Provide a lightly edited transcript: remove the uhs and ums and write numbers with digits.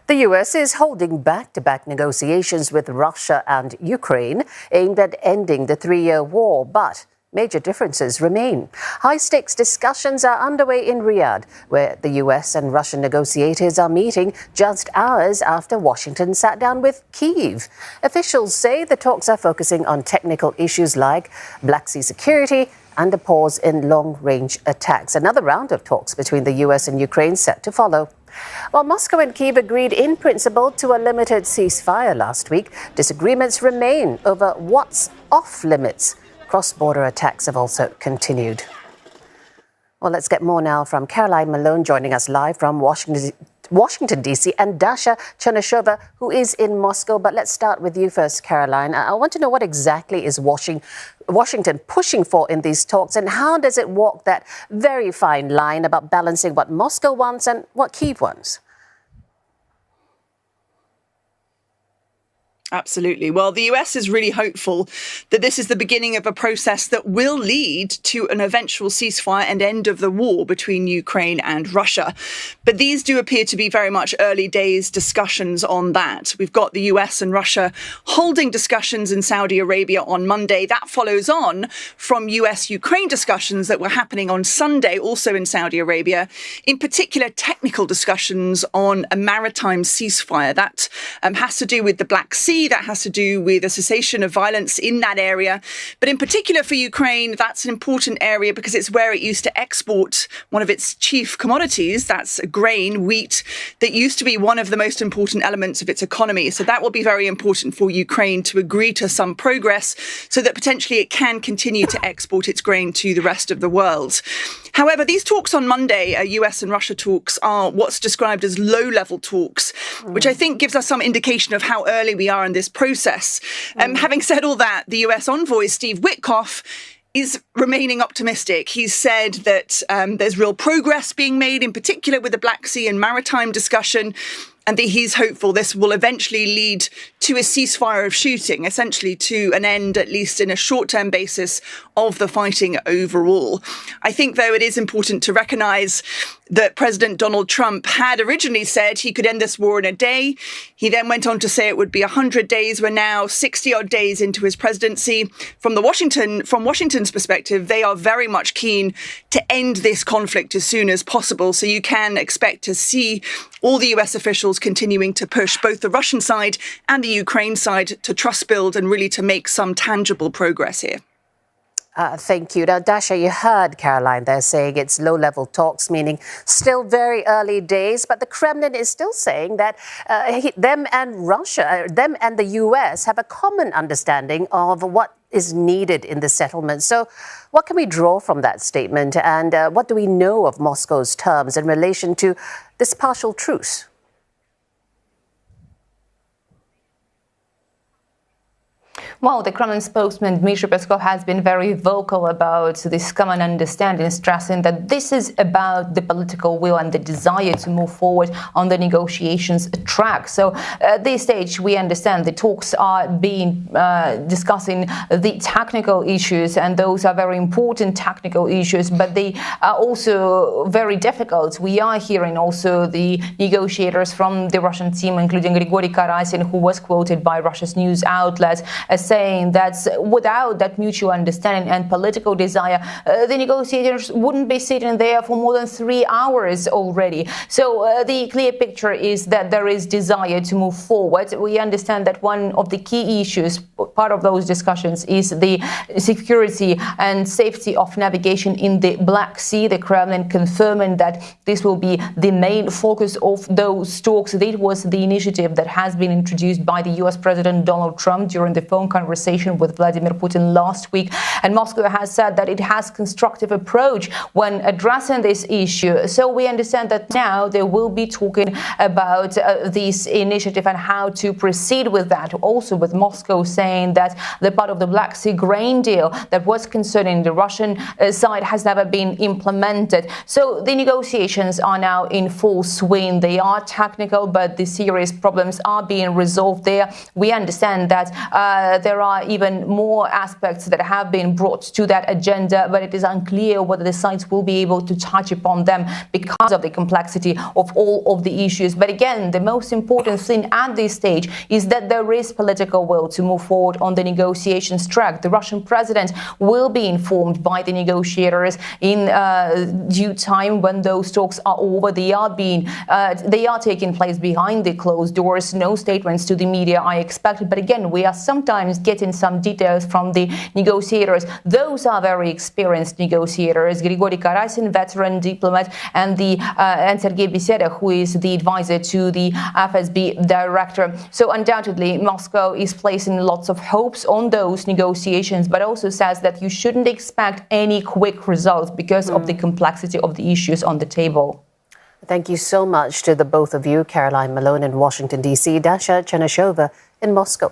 The U.S. is holding back-to-back negotiations with Russia and Ukraine aimed at ending the three-year war, but major differences remain. High-stakes discussions are underway in Riyadh, where the U.S. and Russian negotiators are meeting just hours after Washington sat down with Kyiv. Officials say the talks are focusing on technical issues like Black Sea security and a pause in long-range attacks. Another round of talks between the U.S. and Ukraine set to follow. While Moscow and Kyiv agreed in principle to a limited ceasefire last week, disagreements remain over what's off limits. Cross-border attacks have also continued. Well, let's get more now from Caroline Malone, joining us live from Washington, D.C., and Dasha, Chernyshova, who is in Moscow. But let's start with you first, Caroline. I want to know what exactly is Washington pushing for in these talks, and how does it walk that very fine line about balancing what Moscow wants and what Kyiv wants? Absolutely. Well, the US is really hopeful that this is the beginning of a process that will lead to an eventual ceasefire and end of the war between Ukraine and Russia. But these do appear to be very much early days discussions on that. We've got the US and Russia holding discussions in Saudi Arabia on Monday. That follows on from US-Ukraine discussions that were happening on Sunday, also in Saudi Arabia, in particular technical discussions on a maritime ceasefire. That has to do with the Black Sea. That has to do with a cessation of violence in that area. But in particular for Ukraine, that's an important area because it's where it used to export one of its chief commodities. That's grain, wheat, that used to be one of the most important elements of its economy. So that will be very important for Ukraine to agree to some progress so that potentially it can continue to export its grain to the rest of the world. However, these talks on Monday, US and Russia talks, are what's described as low-level talks, which I think gives us some indication of how early we are in this process. Having said all that, the US envoy, Steve Witkoff, is remaining optimistic. He's said that there's real progress being made, in particular with the Black Sea and maritime discussion, and that he's hopeful this will eventually lead to a ceasefire of shooting, essentially to an end, at least in a short-term basis, of the fighting overall. I think, though, it is important to recognise that President Donald Trump had originally said he could end this war in a day. He then went on to say it would be 100 days. We're now 60-odd days into his presidency. From Washington's perspective, they are very much keen to end this conflict as soon as possible. So you can expect to see all the US officials continuing to push both the Russian side and the Ukraine side to trust build and really to make some tangible progress here. Thank you. Now, Dasha, you heard Caroline there saying it's low-level talks, meaning still very early days. But the Kremlin is still saying that them and the US have a common understanding of what is needed in the settlement. So what can we draw from that statement? And what do we know of Moscow's terms in relation to this partial truce? Well, the Kremlin spokesman Dmitry Peskov has been very vocal about this common understanding, stressing that this is about the political will and the desire to move forward on the negotiations track. So at this stage, we understand the talks are being discussing the technical issues, and those are very important technical issues, but they are also very difficult. We are hearing also the negotiators from the Russian team, including Grigory Karasin, who was quoted by Russia's news outlet as saying that without that mutual understanding and political desire, the negotiators wouldn't be sitting there for more than 3 hours already. So the clear picture is that there is desire to move forward. We understand that one of the key issues, part of those discussions, is the security and safety of navigation in the Black Sea. The Kremlin confirming that this will be the main focus of those talks. It was the initiative that has been introduced by the US President Donald Trump during the phone conversation with Vladimir Putin last week, and Moscow has said that it has constructive approach when addressing this issue. So we understand that now they will be talking about this initiative and how to proceed with that. Also with Moscow saying that the part of the Black Sea grain deal that was concerning the Russian side has never been implemented. So the negotiations are now in full swing. They are technical, but the serious problems are being resolved there. We understand that there are even more aspects that have been brought to that agenda, but it is unclear whether the sides will be able to touch upon them because of the complexity of all of the issues. But again, the most important thing at this stage is that there is political will to move forward on the negotiations track. The Russian president will be informed by the negotiators in due time when those talks are over. They are taking place behind the closed doors. No statements to the media I expect. But again, we are sometimes getting some details from the negotiators. Those are very experienced negotiators. Grigory Karasin, veteran diplomat, and Sergei Beseda, who is the advisor to the FSB director. So undoubtedly, Moscow is placing lots of hopes on those negotiations, but also says that you shouldn't expect any quick results because of the complexity of the issues on the table. Thank you so much to the both of you, Caroline Malone in Washington, D.C., Dasha Chernyshova in Moscow.